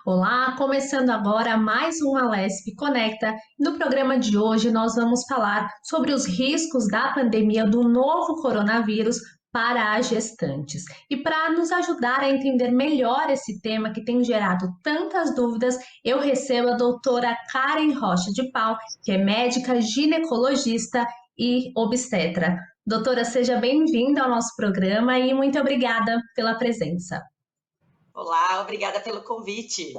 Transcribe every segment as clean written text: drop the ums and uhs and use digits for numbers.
Olá, começando agora mais um Alesp Conecta. No programa de hoje nós vamos falar sobre os riscos da pandemia do novo coronavírus para as gestantes. E para nos ajudar a entender melhor esse tema que tem gerado tantas dúvidas, eu recebo a doutora Karen Rocha de Pau, que é médica ginecologista e obstetra. Doutora, seja bem-vinda ao nosso programa e muito obrigada pela presença. Olá, obrigada pelo convite.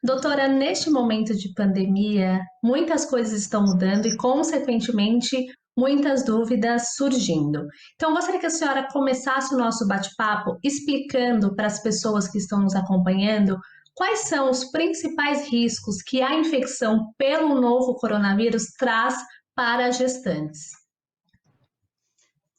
Doutora, neste momento de pandemia, muitas coisas estão mudando e, consequentemente, muitas dúvidas surgindo. Então, eu gostaria que a senhora começasse o nosso bate-papo explicando para as pessoas que estão nos acompanhando quais são os principais riscos que a infecção pelo novo coronavírus traz para as gestantes.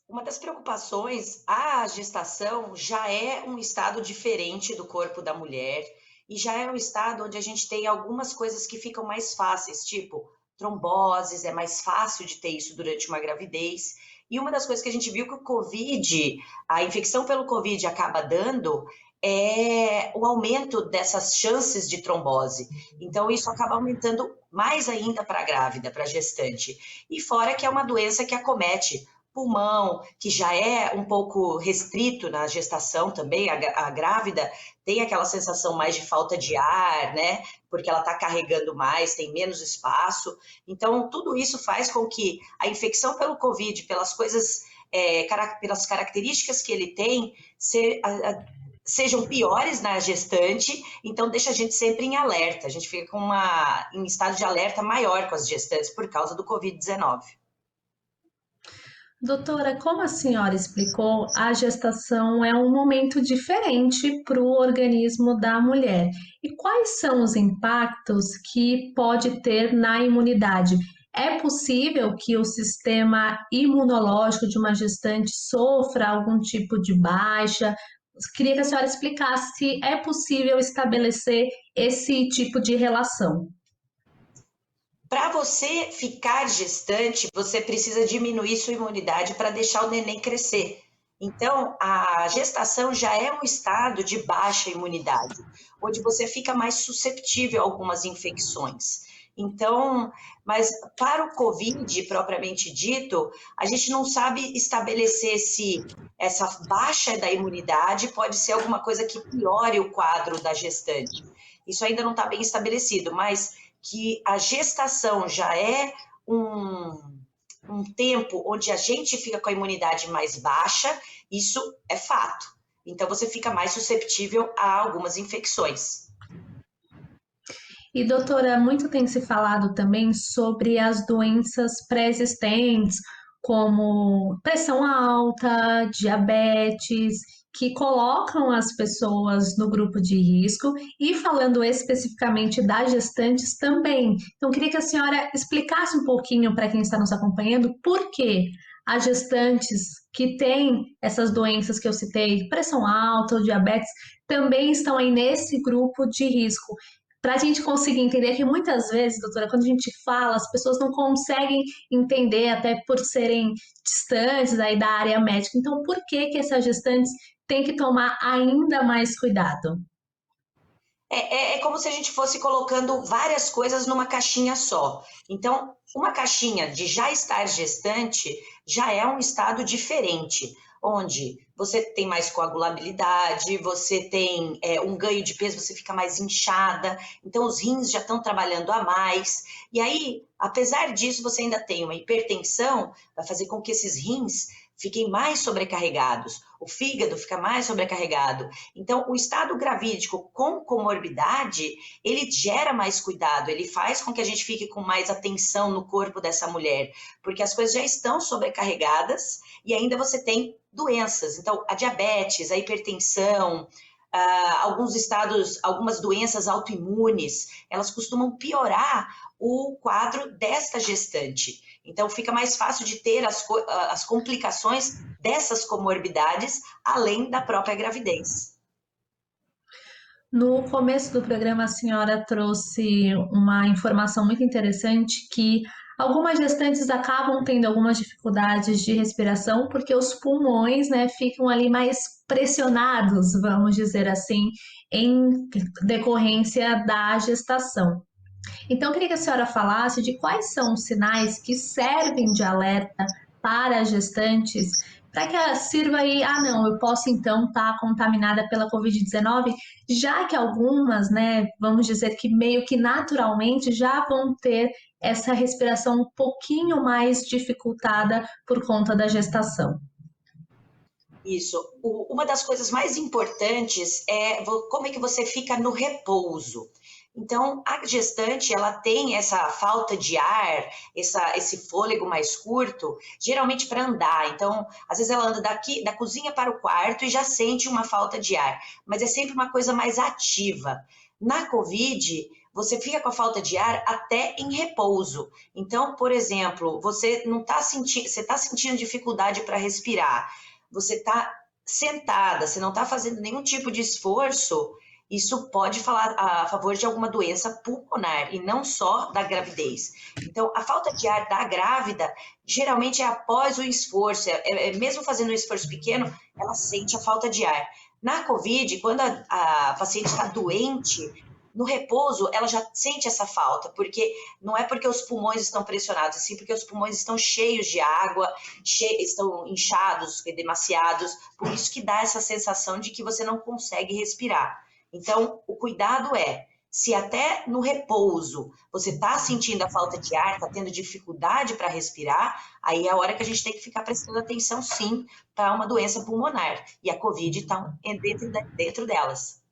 Uma das preocupações, a gestação já é um estado diferente do corpo da mulher e já é um estado onde a gente tem algumas coisas que ficam mais fáceis, tipo tromboses, é mais fácil de ter isso durante uma gravidez. E uma das coisas que a gente viu que o Covid, a infecção pelo Covid acaba dando é o aumento dessas chances de trombose. Então, isso acaba aumentando mais ainda para a grávida, para a gestante. E fora que é uma doença que acomete pulmão, que já é um pouco restrito na gestação também, a grávida tem aquela sensação mais de falta de ar, né? Porque ela está carregando mais, tem menos espaço. Então, tudo isso faz com que a infecção pelo Covid, pelas coisas, pelas características que ele tem, sejam piores na gestante, então deixa a gente sempre em alerta. A gente fica em estado de alerta maior com as gestantes por causa do Covid-19. Doutora, como a senhora explicou, a gestação é um momento diferente para o organismo da mulher. E quais são os impactos que pode ter na imunidade? É possível que o sistema imunológico de uma gestante sofra algum tipo de baixa? Queria que a senhora explicasse se é possível estabelecer esse tipo de relação. Para você ficar gestante, você precisa diminuir sua imunidade para deixar o neném crescer. Então, a gestação já é um estado de baixa imunidade, onde você fica mais susceptível a algumas infecções. Então, mas para o Covid, propriamente dito, a gente não sabe estabelecer se essa baixa da imunidade pode ser alguma coisa que piore o quadro da gestante. Isso ainda não está bem estabelecido, mas que a gestação já é um tempo onde a gente fica com a imunidade mais baixa, isso é fato. Então, você fica mais susceptível a algumas infecções. E, doutora, muito tem se falado também sobre as doenças pré-existentes, como pressão alta, diabetes, que colocam as pessoas no grupo de risco, e falando especificamente das gestantes também. Então, queria que a senhora explicasse um pouquinho para quem está nos acompanhando por que as gestantes que têm essas doenças que eu citei, pressão alta ou diabetes, também estão aí nesse grupo de risco. Para a gente conseguir entender que muitas vezes, doutora, quando a gente fala, as pessoas não conseguem entender, até por serem distantes aí da área médica. Então, por que que essas gestantes têm que tomar ainda mais cuidado? É como se a gente fosse colocando várias coisas numa caixinha só. Então, uma caixinha de já estar gestante já é um estado diferente, onde você tem mais coagulabilidade, você tem um ganho de peso, você fica mais inchada, então os rins já estão trabalhando a mais. E aí, apesar disso, você ainda tem uma hipertensão, vai fazer com que esses rins fiquem mais sobrecarregados, o fígado fica mais sobrecarregado. Então, o estado gravídico com comorbidade, ele gera mais cuidado, ele faz com que a gente fique com mais atenção no corpo dessa mulher, porque as coisas já estão sobrecarregadas e ainda você tem doenças. Então, a diabetes, a hipertensão, alguns estados, algumas doenças autoimunes, elas costumam piorar o quadro desta gestante. Então, fica mais fácil de ter as complicações dessas comorbidades, além da própria gravidez. No começo do programa, a senhora trouxe uma informação muito interessante que Algumas gestantes acabam tendo algumas dificuldades de respiração porque os pulmões, né, ficam ali mais pressionados, vamos dizer assim, em decorrência da gestação. Então, eu queria que a senhora falasse de quais são os sinais que servem de alerta para as gestantes, para que ela sirva aí, ah, não, eu posso então estar contaminada pela Covid-19, já que algumas, né, vamos dizer que meio que naturalmente já vão ter essa respiração um pouquinho mais dificultada por conta da gestação. Isso. Uma das coisas mais importantes é como é que você fica no repouso. Então, a gestante, ela tem essa falta de ar, esse fôlego mais curto, geralmente para andar. Então, às vezes ela anda daqui, da cozinha para o quarto e já sente uma falta de ar, mas é sempre uma coisa mais ativa. Na Covid, você fica com a falta de ar até em repouso. Então, por exemplo, você não está sentindo, você está sentindo dificuldade para respirar, você está sentada, você não está fazendo nenhum tipo de esforço, isso pode falar a favor de alguma doença pulmonar e não só da gravidez. Então, a falta de ar da grávida geralmente é após o esforço, mesmo fazendo um esforço pequeno, ela sente a falta de ar. Na Covid, quando a paciente está doente, no repouso, ela já sente essa falta, porque não é porque os pulmões estão pressionados, sim porque os pulmões estão cheios de água, estão inchados, demasiados, por isso que dá essa sensação de que você não consegue respirar. Então, o cuidado é, se até no repouso você está sentindo a falta de ar, está tendo dificuldade para respirar, aí é a hora que a gente tem que ficar prestando atenção, sim, para uma doença pulmonar. E a Covid está dentro delas.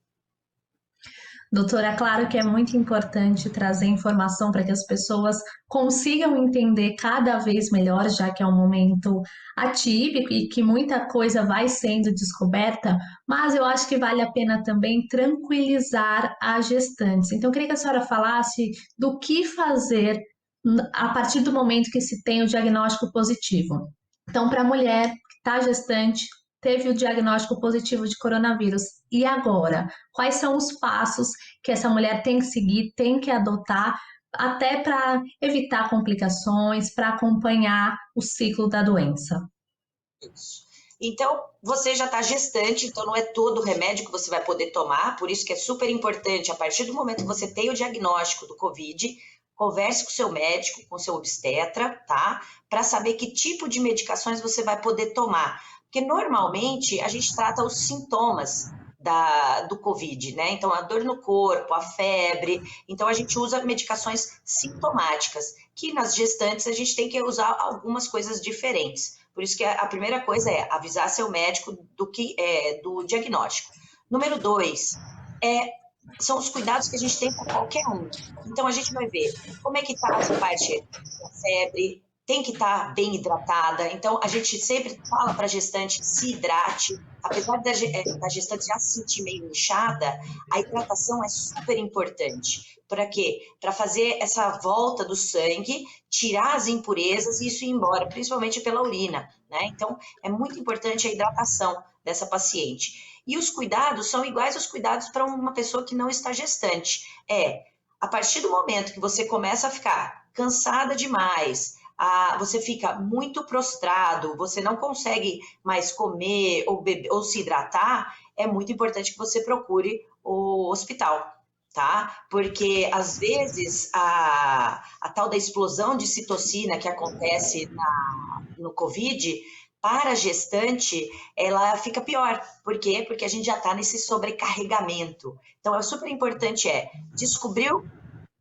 Doutora, é claro que é muito importante trazer informação para que as pessoas consigam entender cada vez melhor, já que é um momento atípico e que muita coisa vai sendo descoberta, mas eu acho que vale a pena também tranquilizar as gestantes. Então, eu queria que a senhora falasse do que fazer a partir do momento que se tem o diagnóstico positivo. Então, para a mulher que está gestante, teve o diagnóstico positivo de coronavírus, e agora? Quais são os passos que essa mulher tem que seguir, tem que adotar, até para evitar complicações, para acompanhar o ciclo da doença? Isso. Então, você já está gestante, então não é todo remédio que você vai poder tomar, por isso que é super importante, a partir do momento que você tem o diagnóstico do COVID, converse com o seu médico, com o seu obstetra, tá? Para saber que tipo de medicações você vai poder tomar. Porque normalmente a gente trata os sintomas do COVID, né? Então, a dor no corpo, a febre. Então, a gente usa medicações sintomáticas, que nas gestantes a gente tem que usar algumas coisas diferentes. Por isso que a primeira coisa é avisar seu médico do diagnóstico. Número 2, são os cuidados que a gente tem com qualquer um. Então, a gente vai ver como é que está essa parte da febre, tem que estar bem hidratada. Então, a gente sempre fala para a gestante, se hidrate. Apesar da gestante já se sentir meio inchada, a hidratação é super importante. Para quê? Para fazer essa volta do sangue, tirar as impurezas e isso ir embora, principalmente pela urina, né? Então, é muito importante a hidratação dessa paciente. E os cuidados são iguais aos cuidados para uma pessoa que não está gestante. A partir do momento que você começa a ficar cansada demais, você fica muito prostrado, você não consegue mais comer ou beber ou se hidratar, é muito importante que você procure o hospital, tá? Porque às vezes a tal da explosão de citocina que acontece no COVID, para a gestante, ela fica pior. Por quê? Porque a gente já está nesse sobrecarregamento. Então, é super importante descobriu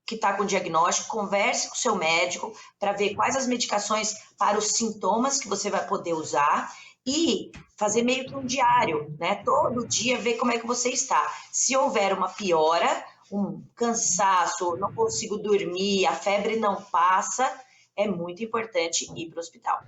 que está com diagnóstico, converse com o seu médico para ver quais as medicações para os sintomas que você vai poder usar e fazer meio que um diário, né? Todo dia ver como é que você está. Se houver uma piora, um cansaço, não consigo dormir, a febre não passa, é muito importante ir para o hospital.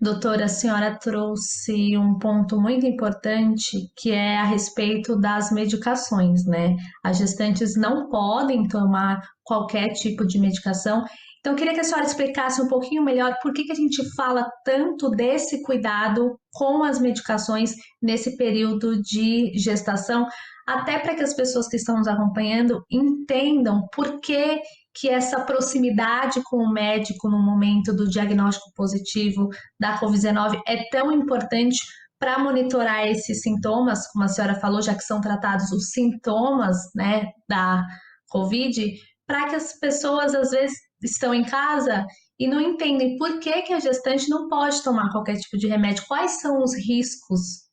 Doutora, a senhora trouxe um ponto muito importante que é a respeito das medicações, né? As gestantes não podem tomar qualquer tipo de medicação. Então, eu queria que a senhora explicasse um pouquinho melhor por que a gente fala tanto desse cuidado com as medicações nesse período de gestação, até para que as pessoas que estão nos acompanhando entendam por que que essa proximidade com o médico no momento do diagnóstico positivo da Covid-19 é tão importante para monitorar esses sintomas, como a senhora falou, já que são tratados os sintomas, né, da Covid, para que as pessoas às vezes estão em casa e não entendem por que que a gestante não pode tomar qualquer tipo de remédio, quais são os riscos.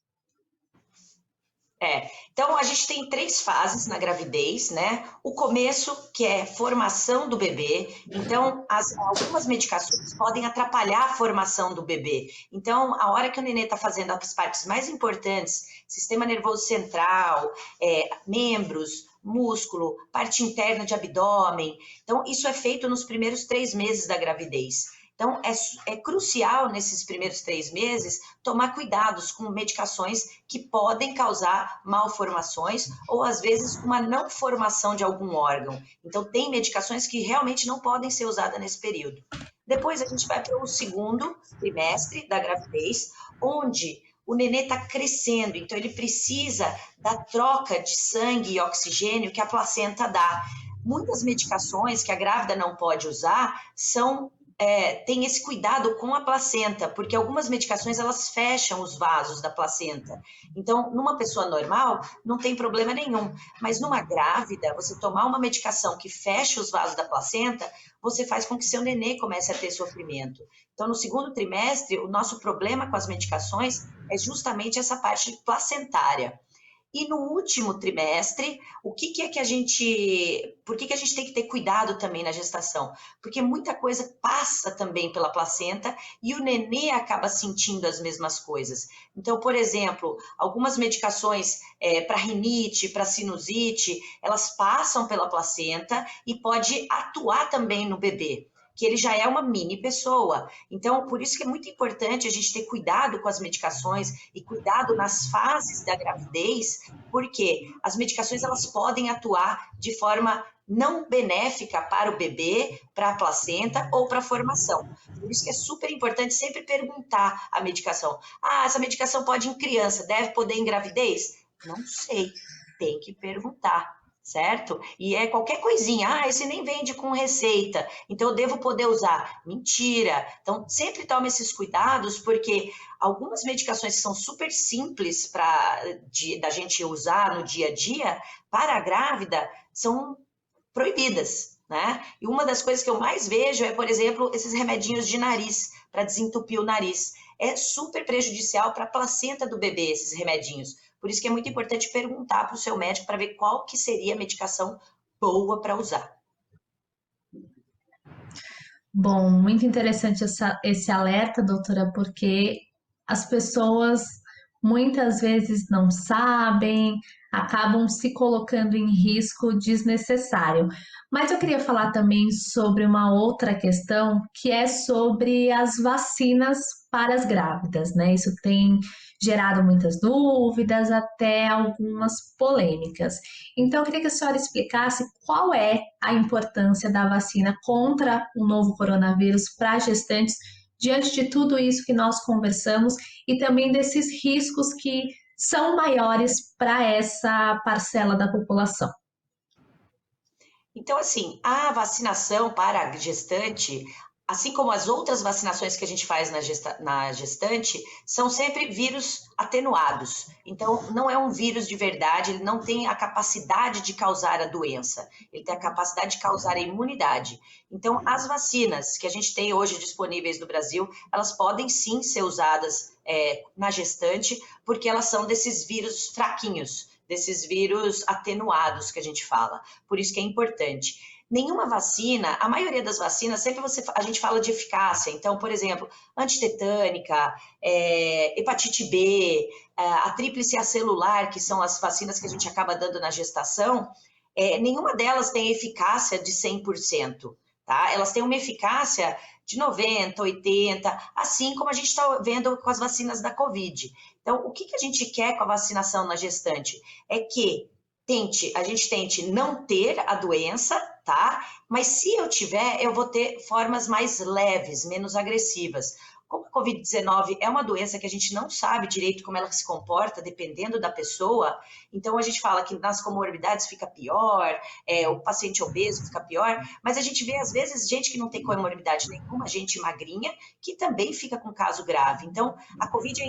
Então a gente tem 3 fases na gravidez, né? O começo, que é formação do bebê. Então, algumas medicações podem atrapalhar a formação do bebê. Então, a hora que o nenê está fazendo as partes mais importantes, sistema nervoso central, membros, músculo, parte interna de abdômen. Então, isso é feito nos primeiros 3 meses da gravidez. Então, é crucial nesses primeiros 3 meses tomar cuidados com medicações que podem causar malformações ou, às vezes, uma não formação de algum órgão. Então, tem medicações que realmente não podem ser usadas nesse período. Depois, a gente vai para o segundo trimestre da gravidez, onde o nenê está crescendo, então ele precisa da troca de sangue e oxigênio que a placenta dá. Muitas medicações que a grávida não pode usar tem esse cuidado com a placenta, porque algumas medicações elas fecham os vasos da placenta. Então, numa pessoa normal, não tem problema nenhum. Mas numa grávida, você tomar uma medicação que fecha os vasos da placenta, você faz com que seu nenê comece a ter sofrimento. Então, no segundo trimestre, o nosso problema com as medicações é justamente essa parte placentária. E no último trimestre, por que a gente tem que ter cuidado também na gestação? Porque muita coisa passa também pela placenta e o nenê acaba sentindo as mesmas coisas. Então, por exemplo, algumas medicações para rinite, para sinusite, elas passam pela placenta e pode atuar também no bebê, que ele já é uma mini pessoa. Então, por isso que é muito importante a gente ter cuidado com as medicações e cuidado nas fases da gravidez, porque as medicações elas podem atuar de forma não benéfica para o bebê, para a placenta ou para a formação. Por isso que é super importante sempre perguntar a medicação. Essa medicação pode em criança, deve poder em gravidez? Não sei, tem que perguntar. Certo? E é qualquer coisinha, esse nem vende com receita, então eu devo poder usar. Mentira! Então, sempre tome esses cuidados, porque algumas medicações que são super simples da gente usar no dia a dia, para a grávida, são proibidas, né? E uma das coisas que eu mais vejo é, por exemplo, esses remedinhos de nariz, para desentupir o nariz. É super prejudicial para a placenta do bebê, esses remedinhos. Por isso que é muito importante perguntar para o seu médico para ver qual que seria a medicação boa para usar. Bom, muito interessante esse alerta, doutora, porque as pessoas muitas vezes não sabem, acabam se colocando em risco desnecessário. Mas eu queria falar também sobre uma outra questão, que é sobre as vacinas para as grávidas, né? Isso tem gerado muitas dúvidas, até algumas polêmicas. Então, eu queria que a senhora explicasse qual é a importância da vacina contra o novo coronavírus para gestantes, diante de tudo isso que nós conversamos e também desses riscos que são maiores para essa parcela da população. Então, assim, a vacinação para a gestante, assim como as outras vacinações que a gente faz na gestante, são sempre vírus atenuados. Então, não é um vírus de verdade, ele não tem a capacidade de causar a doença, ele tem a capacidade de causar a imunidade. Então, as vacinas que a gente tem hoje disponíveis no Brasil, elas podem sim ser usadas na gestante, porque elas são desses vírus fraquinhos, desses vírus atenuados que a gente fala. Por isso que é importante. Nenhuma vacina, a maioria das vacinas, sempre a gente fala de eficácia. Então, por exemplo, antitetânica, hepatite B, a tríplice acelular, que são as vacinas que a gente acaba dando na gestação, nenhuma delas tem eficácia de 100%. Tá? Elas têm uma eficácia de 90%, 80%, assim como a gente está vendo com as vacinas da Covid. Então, o que a gente quer com a vacinação na gestante? É que a gente tente não ter a doença, tá? Mas se eu tiver, eu vou ter formas mais leves, menos agressivas. como a Covid-19 é uma doença que a gente não sabe direito como ela se comporta, dependendo da pessoa, então a gente fala que nas comorbidades fica pior, o paciente obeso fica pior, mas a gente vê, às vezes, gente que não tem comorbidade nenhuma, gente magrinha, que também fica com caso grave. Então, a Covid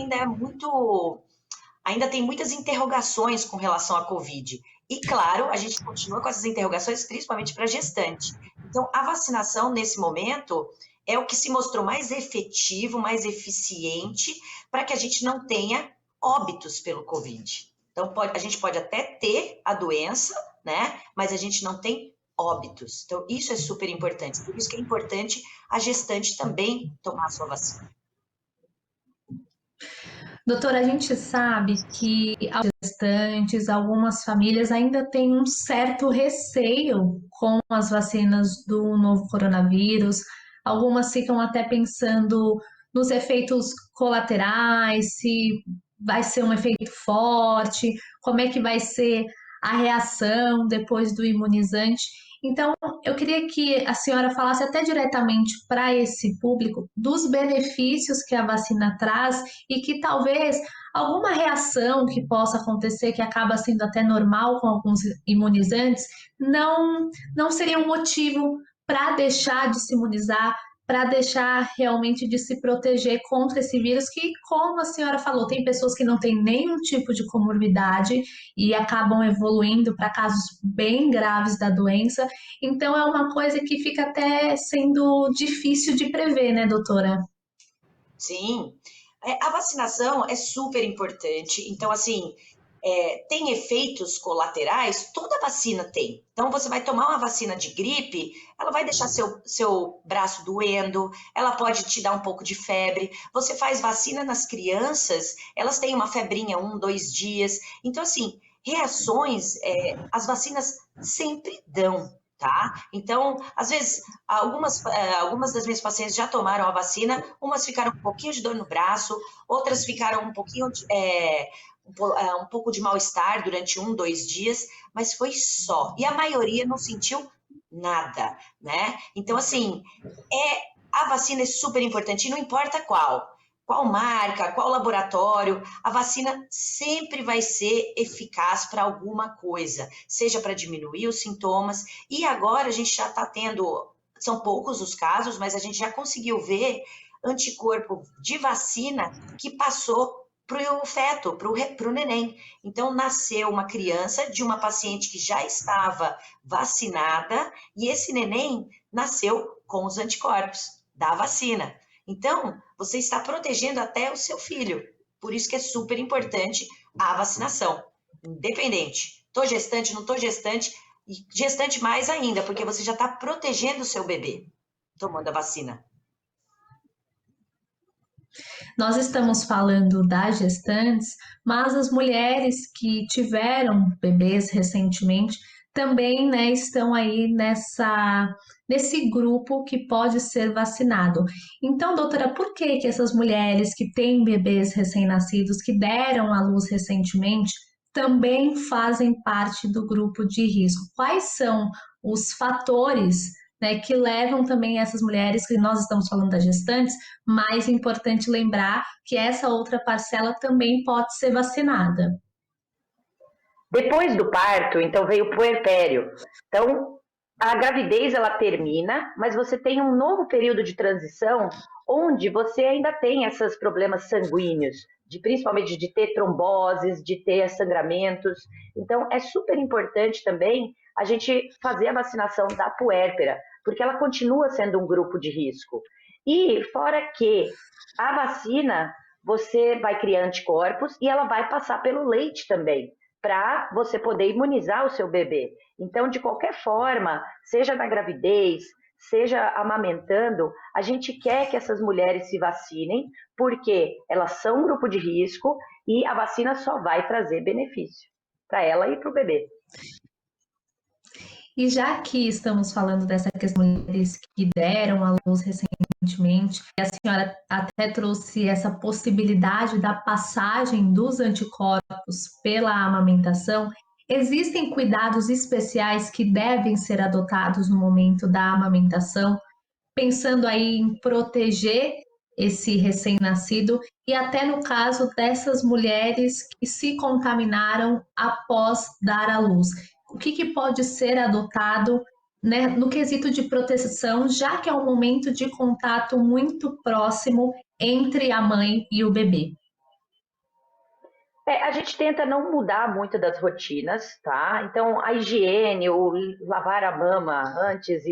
ainda tem muitas interrogações com relação à Covid. E, claro, a gente continua com essas interrogações, principalmente para gestante. Então, a vacinação, nesse momento, é o que se mostrou mais efetivo, mais eficiente, para que a gente não tenha óbitos pelo Covid. Então, a gente pode até ter a doença, né? Mas a gente não tem óbitos. Então, isso é super importante. Por isso que é importante a gestante também tomar a sua vacina. Doutora, a gente sabe que algumas gestantes, algumas famílias ainda têm um certo receio com as vacinas do novo coronavírus. Algumas ficam até pensando nos efeitos colaterais, se vai ser um efeito forte, como é que vai ser a reação depois do imunizante. Então, eu queria que a senhora falasse até diretamente para esse público dos benefícios que a vacina traz e que talvez alguma reação que possa acontecer, que acaba sendo até normal com alguns imunizantes, não seria um motivo para deixar de se imunizar, para deixar realmente de se proteger contra esse vírus, que, como a senhora falou, tem pessoas que não têm nenhum tipo de comorbidade e acabam evoluindo para casos bem graves da doença. Então, é uma coisa que fica até sendo difícil de prever, né, doutora? Sim, a vacinação é super importante. Então, assim, tem efeitos colaterais? Toda vacina tem. Então, você vai tomar uma vacina de gripe, ela vai deixar seu braço doendo, ela pode te dar um pouco de febre. Você faz vacina nas crianças, elas têm uma febrinha 1, 2 dias. Então, assim, reações, as vacinas sempre dão. Tá? Então, às vezes, algumas das minhas pacientes já tomaram a vacina, umas ficaram com um pouquinho de dor no braço, outras ficaram um pouquinho um pouco de mal-estar durante 1, 2 dias, mas foi só. E a maioria não sentiu nada, né? Então, assim, a vacina é super importante, e não importa qual marca, qual laboratório, a vacina sempre vai ser eficaz para alguma coisa, seja para diminuir os sintomas. E agora a gente já está tendo, são poucos os casos, mas a gente já conseguiu ver anticorpo de vacina que passou para o feto, para o neném. Então, nasceu uma criança de uma paciente que já estava vacinada e esse neném nasceu com os anticorpos da vacina. Então, você está protegendo até o seu filho. Por isso que é super importante a vacinação. Independente. Estou gestante, não estou gestante. E gestante mais ainda, porque você já está protegendo o seu bebê tomando a vacina. Nós estamos falando das gestantes, mas as mulheres que tiveram bebês recentemente também, né, estão aí nesse grupo que pode ser vacinado. Então, doutora, por que essas mulheres que têm bebês recém-nascidos, que deram à luz recentemente, também fazem parte do grupo de risco? Quais são os fatores, né, que levam também essas mulheres, que nós estamos falando das gestantes, mas é importante lembrar que essa outra parcela também pode ser vacinada. Depois do parto, então, veio o puerpério. Então, a gravidez ela termina, mas você tem um novo período de transição onde você ainda tem esses problemas sanguíneos, principalmente de ter tromboses, de ter sangramentos. Então, é super importante também a gente fazer a vacinação da puérpera, porque ela continua sendo um grupo de risco. E fora que a vacina, você vai criar anticorpos e ela vai passar pelo leite também, para você poder imunizar o seu bebê. Então, de qualquer forma, seja na gravidez, seja amamentando, a gente quer que essas mulheres se vacinem, porque elas são um grupo de risco e a vacina só vai trazer benefício para ela e para o bebê. E já que estamos falando dessa questão de mulheres que deram à luz recentemente, a senhora até trouxe essa possibilidade da passagem dos anticorpos pela amamentação, existem cuidados especiais que devem ser adotados no momento da amamentação, pensando aí em proteger esse recém-nascido e até no caso dessas mulheres que se contaminaram após dar à luz. O que pode ser adotado, né, no quesito de proteção, já que é um momento de contato muito próximo entre a mãe e o bebê? A gente tenta não mudar muito das rotinas, tá? Então, a higiene, o lavar a mama antes,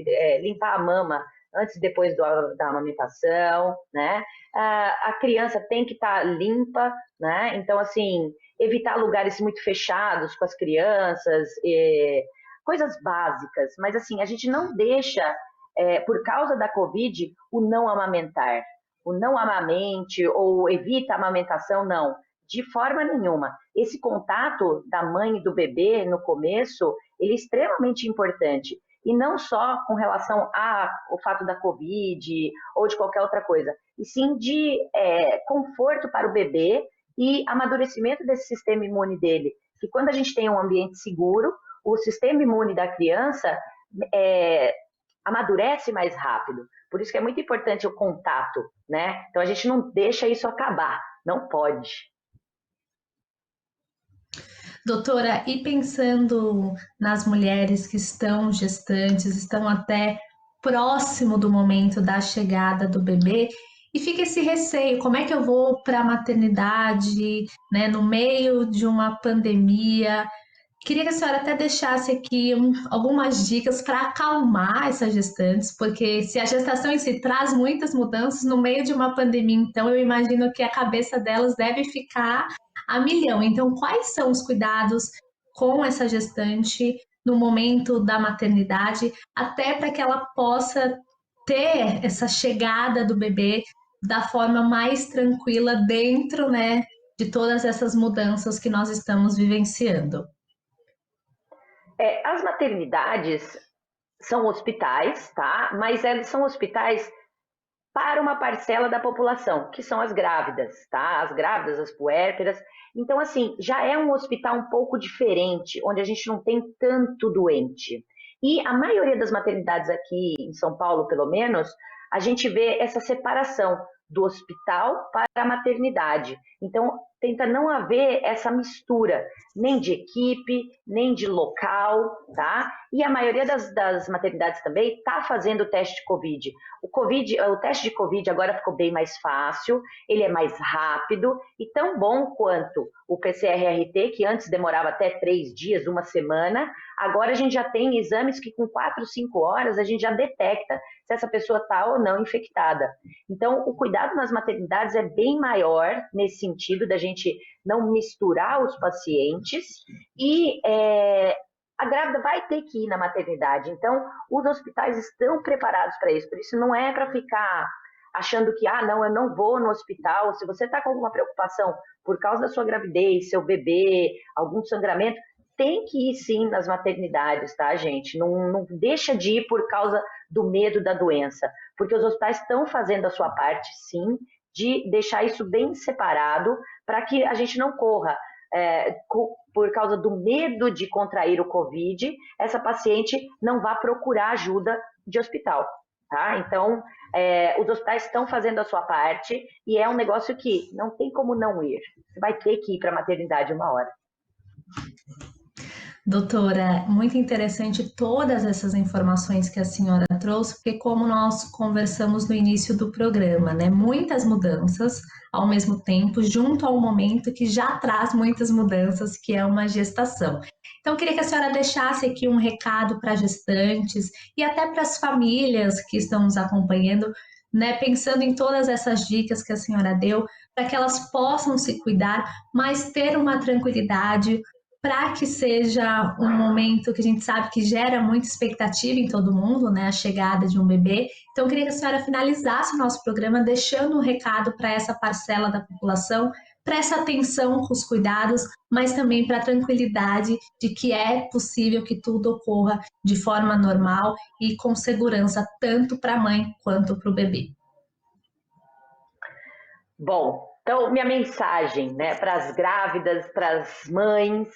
limpar a mama antes e depois da amamentação, né? A criança tem que estar limpa, né? Então, assim, evitar lugares muito fechados com as crianças, coisas básicas. Mas, assim, a gente não deixa, por causa da Covid, o não amamentar. O não amamente ou evita a amamentação, não. De forma nenhuma. Esse contato da mãe e do bebê no começo, ele é extremamente importante. E não só com relação ao fato da Covid ou de qualquer outra coisa, e sim de conforto para o bebê e amadurecimento desse sistema imune dele. Que quando a gente tem um ambiente seguro, o sistema imune da criança amadurece mais rápido. Por isso que é muito importante o contato, né? Então a gente não deixa isso acabar, não pode. Doutora, e pensando nas mulheres que estão gestantes, estão até próximo do momento da chegada do bebê, e fica esse receio, como é que eu vou para a maternidade, né, no meio de uma pandemia? Queria que a senhora até deixasse aqui algumas dicas para acalmar essas gestantes, porque se a gestação em si traz muitas mudanças no meio de uma pandemia, então eu imagino que a cabeça delas deve ficar a milhão. Então, quais são os cuidados com essa gestante no momento da maternidade, até para que ela possa ter essa chegada do bebê da forma mais tranquila dentro, né, de todas essas mudanças que nós estamos vivenciando? As maternidades são hospitais, tá? Mas eles são hospitais para uma parcela da população, que são as grávidas, tá? As grávidas, as puérperas. Então, assim, já é um hospital um pouco diferente, onde a gente não tem tanto doente. E a maioria das maternidades aqui em São Paulo, pelo menos, a gente vê essa separação do hospital para a maternidade. Então, tenta não haver essa mistura, nem de equipe, nem de local, tá? E a maioria das maternidades também está fazendo o teste de Covid. O teste de Covid agora ficou bem mais fácil, ele é mais rápido e tão bom quanto o PCR-RT, que antes demorava até 3 dias, uma semana. Agora a gente já tem exames que com 4, 5 horas a gente já detecta se essa pessoa está ou não infectada. Então, o cuidado nas maternidades é bem maior nesse sentido da gente não misturar os pacientes e a grávida vai ter que ir na maternidade. Então, os hospitais estão preparados para isso. Por isso, não é para ficar achando que, não, eu não vou no hospital. Se você está com alguma preocupação por causa da sua gravidez, seu bebê, algum sangramento, tem que ir sim nas maternidades, tá, gente? Não deixa de ir por causa do medo da doença, porque os hospitais estão fazendo a sua parte, sim, de deixar isso bem separado para que a gente não corra por causa do medo de contrair o Covid, essa paciente não vá procurar ajuda de hospital, tá? Então, os hospitais estão fazendo a sua parte e é um negócio que não tem como não ir. Você vai ter que ir para a maternidade uma hora. Doutora, muito interessante todas essas informações que a senhora trouxe, porque como nós conversamos no início do programa, né, muitas mudanças ao mesmo tempo, junto ao momento que já traz muitas mudanças, que é uma gestação. Então, eu queria que a senhora deixasse aqui um recado para gestantes e até para as famílias que estão nos acompanhando, né, pensando em todas essas dicas que a senhora deu, para que elas possam se cuidar, mas ter uma tranquilidade, para que seja um momento que a gente sabe que gera muita expectativa em todo mundo, né? A chegada de um bebê. Então, eu queria que a senhora finalizasse o nosso programa deixando um recado para essa parcela da população, para essa atenção com os cuidados, mas também para a tranquilidade de que é possível que tudo ocorra de forma normal e com segurança, tanto para a mãe quanto para o bebê. Bom, então minha mensagem, né, para as grávidas, para as mães,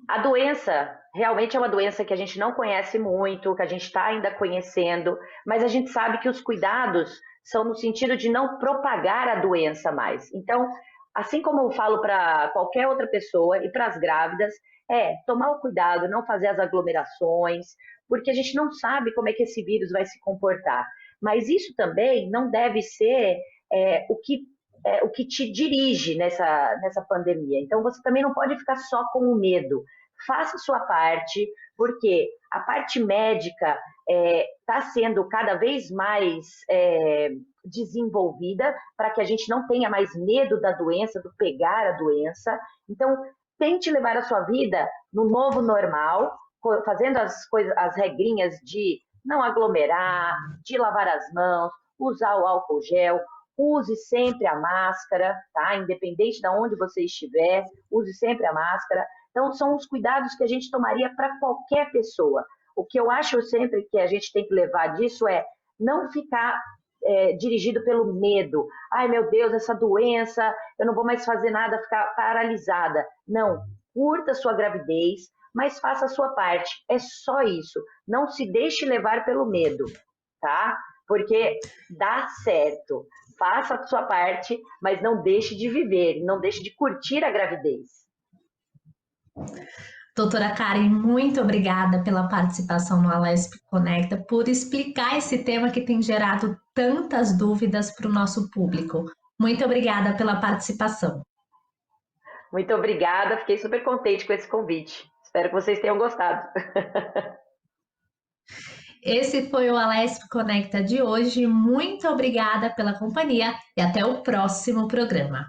a doença realmente é uma doença que a gente não conhece muito, que a gente está ainda conhecendo, mas a gente sabe que os cuidados são no sentido de não propagar a doença mais. Então, assim como eu falo para qualquer outra pessoa e para as grávidas, tomar o cuidado, não fazer as aglomerações, porque a gente não sabe como é que esse vírus vai se comportar. Mas isso também não deve ser o que te dirige nessa pandemia. Então, você também não pode ficar só com o medo. Faça a sua parte, porque a parte médica está sendo cada vez mais desenvolvida para que a gente não tenha mais medo da doença, do pegar a doença. Então, tente levar a sua vida no novo normal, fazendo as regrinhas de não aglomerar, de lavar as mãos, usar o álcool gel, use sempre a máscara, tá? Independente de onde você estiver, use sempre a máscara. Então, são os cuidados que a gente tomaria para qualquer pessoa. O que eu acho sempre que a gente tem que levar disso é não ficar dirigido pelo medo. Ai, meu Deus, essa doença, eu não vou mais fazer nada, ficar paralisada. Não, curta a sua gravidez, mas faça a sua parte. É só isso. Não se deixe levar pelo medo, tá? Porque dá certo. Faça a sua parte, mas não deixe de viver, não deixe de curtir a gravidez. Doutora Karen, muito obrigada pela participação no Alesp Conecta, por explicar esse tema que tem gerado tantas dúvidas para o nosso público. Muito obrigada pela participação. Muito obrigada, fiquei super contente com esse convite. Espero que vocês tenham gostado. Esse foi o Alesp Conecta de hoje. Muito obrigada pela companhia e até o próximo programa.